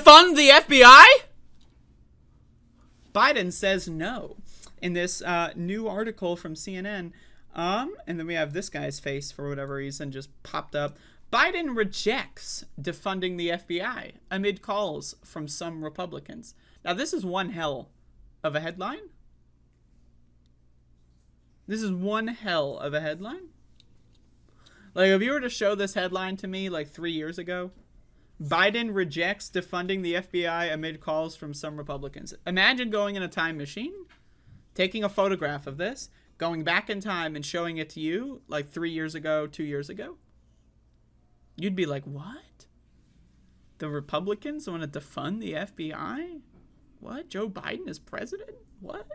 defund the FBI? Biden says no in this new article from CNN. And then we have this guy's face, for whatever reason, just popped up. Biden rejects defunding the FBI amid calls from some Republicans. Now, this is one hell of a headline. This is one hell of a headline. Like, if you were to show this headline to me like 3 years ago, Biden rejects defunding the FBI amid calls from some Republicans. Imagine going in a time machine, taking a photograph of this, going back in time and showing it to you like 3 years ago, 2 years ago. You'd be like, what? The Republicans want to defund the FBI? What? Joe Biden is president? What?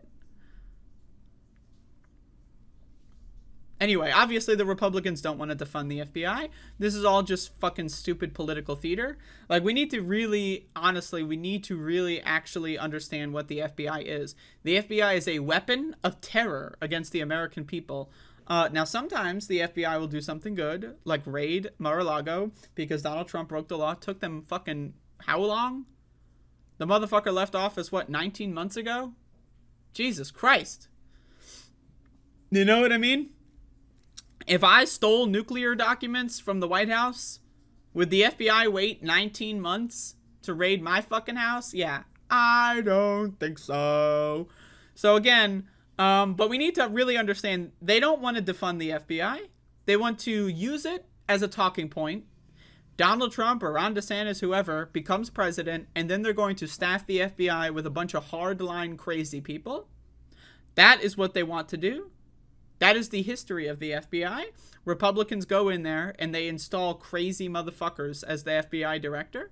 Anyway, obviously the Republicans don't want to defund the FBI. This is all just fucking stupid political theater. Like, we need to really, honestly, actually understand what the FBI is. The FBI is a weapon of terror against the American people. Now, sometimes the FBI will do something good, like raid Mar-a-Lago, because Donald Trump broke the law. It took them fucking how long? The motherfucker left office, what, 19 months ago? Jesus Christ. You know what I mean? If I stole nuclear documents from the White House, would the FBI wait 19 months to raid my fucking house? Yeah, I don't think so. So again, but we need to really understand, they don't want to defund the FBI. They want to use it as a talking point. Donald Trump or Ron DeSantis, whoever, becomes president, and then they're going to staff the FBI with a bunch of hardline crazy people. That is what they want to do. That is the history of the FBI. Republicans go in there and they install crazy motherfuckers as the FBI director.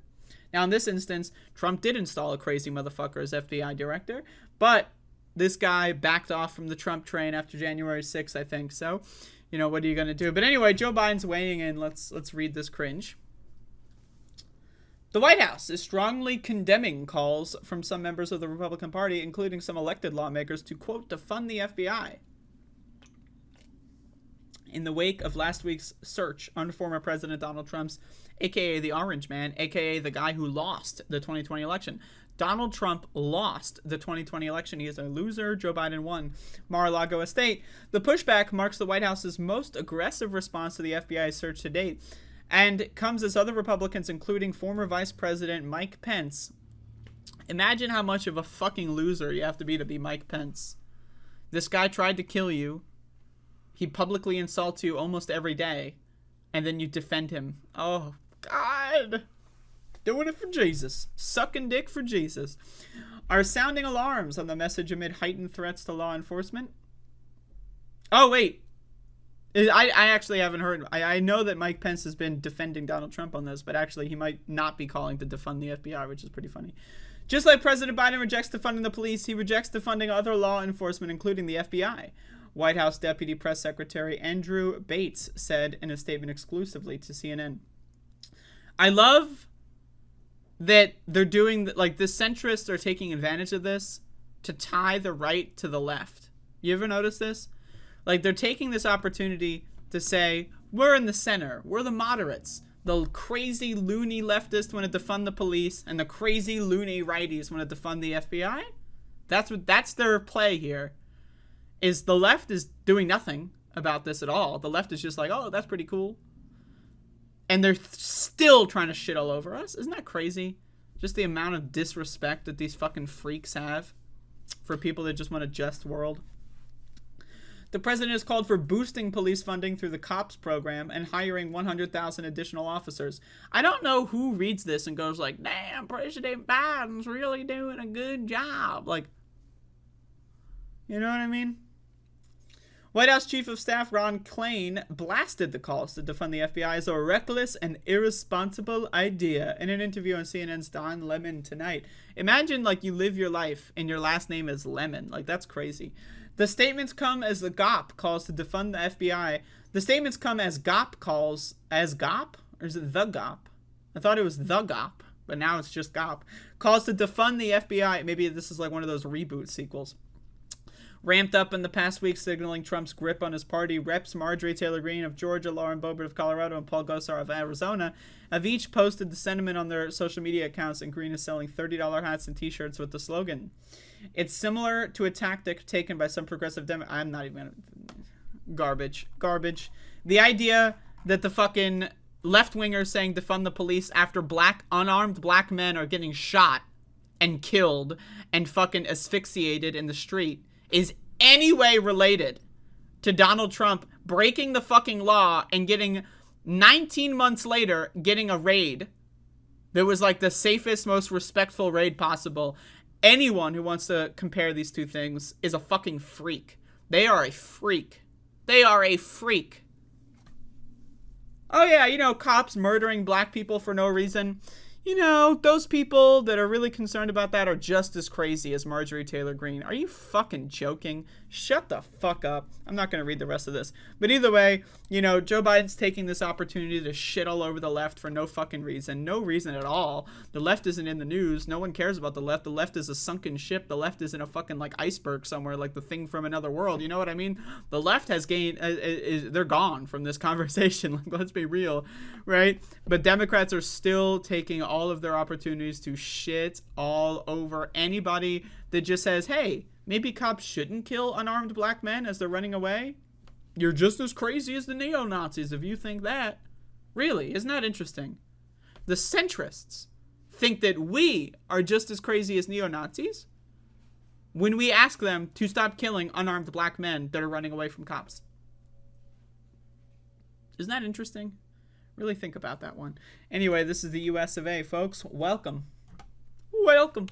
Now, in this instance, Trump did install a crazy motherfucker as FBI director, but this guy backed off from the Trump train after January 6th, I think. So, you know, what are you going to do? But anyway, Joe Biden's weighing in. Let's read this cringe. The White House is strongly condemning calls from some members of the Republican Party, including some elected lawmakers, to, quote, defund the FBI. In the wake of last week's search on former President Donald Trump's, a.k.a. the Orange Man, a.k.a. the guy who lost the 2020 election. Donald Trump lost the 2020 election. He is a loser. Joe Biden won. Mar-a-Lago estate. The pushback marks the White House's most aggressive response to the FBI's search to date, and comes as other Republicans, including former Vice President Mike Pence. Imagine how much of a fucking loser you have to be Mike Pence. This guy tried to kill you. He publicly insults you almost every day, and then you defend him. Oh, God. Doing it for Jesus. Sucking dick for Jesus. Are sounding alarms on the message amid heightened threats to law enforcement? Oh, wait. I actually haven't heard. I know that Mike Pence has been defending Donald Trump on this, but actually he might not be calling to defund the FBI, which is pretty funny. Just like President Biden rejects defunding the police, he rejects defunding other law enforcement, including the FBI. White House Deputy Press Secretary Andrew Bates said in a statement exclusively to CNN. I love that they're doing, like, the centrists are taking advantage of this to tie the right to the left. You ever notice this? Like, they're taking this opportunity to say, we're in the center, we're the moderates. The crazy loony leftists want to defund the police, and the crazy loony righties want to defund the FBI. That's their play here. Is the left is doing nothing about this at all. The left is just like, oh, that's pretty cool. And they're still trying to shit all over us. Isn't that crazy? Just the amount of disrespect that these fucking freaks have for people that just want a just world. The president has called for boosting police funding through the COPS program and hiring 100,000 additional officers. I don't know who reads this and goes like, damn, President Biden's really doing a good job. Like, you know what I mean? White House Chief of Staff Ron Klain blasted the calls to defund the FBI as a reckless and irresponsible idea in an interview on CNN's Don Lemon tonight. Imagine, like, you live your life and your last name is Lemon. Like, that's crazy. The statements come as the GOP calls to defund the FBI. The statements come as GOP calls, as GOP? Or is it the GOP? I thought it was the GOP, but now it's just GOP. Calls to defund the FBI. Maybe this is like one of those reboot sequels. ramped up in the past week, signaling Trump's grip on his party. Reps Marjorie Taylor Greene of Georgia, Lauren Boebert of Colorado, and Paul Gosar of Arizona have each posted the sentiment on their social media accounts, and Greene is selling $30 hats and t-shirts with the slogan. It's similar to a tactic taken by some progressive I'm not even garbage. The idea that the fucking left-wingers saying defund the police after unarmed black men are getting shot and killed and fucking asphyxiated in the street is anyway related to Donald Trump breaking the fucking law and getting 19 months later getting a raid that was like the safest, most respectful raid possible. Anyone who wants to compare these two things is a fucking freak. They are a freak. They are a freak. Oh yeah, you know, cops murdering black people for no reason. You know, those people that are really concerned about that are just as crazy as Marjorie Taylor Greene. Are you fucking joking? Shut the fuck up. I'm not going to read the rest of this. But either way, you know, Joe Biden's taking this opportunity to shit all over the left for no fucking reason. No reason at all. The left isn't in the news. No one cares about the left. The left is a sunken ship. The left is in a fucking, like, iceberg somewhere, like the thing from another world. You know what I mean? The left has gained, they're gone from this conversation. Like, let's be real, right? But Democrats are still taking all of their opportunities to shit all over anybody that just says, hey, maybe cops shouldn't kill unarmed black men as they're running away. You're just as crazy as the neo-Nazis if you think that. Really, isn't that interesting? The centrists think that we are just as crazy as neo-Nazis when we ask them to stop killing unarmed black men that are running away from cops. Isn't that interesting? Really think about that one. Anyway, this is the US of A, folks. Welcome. Welcome.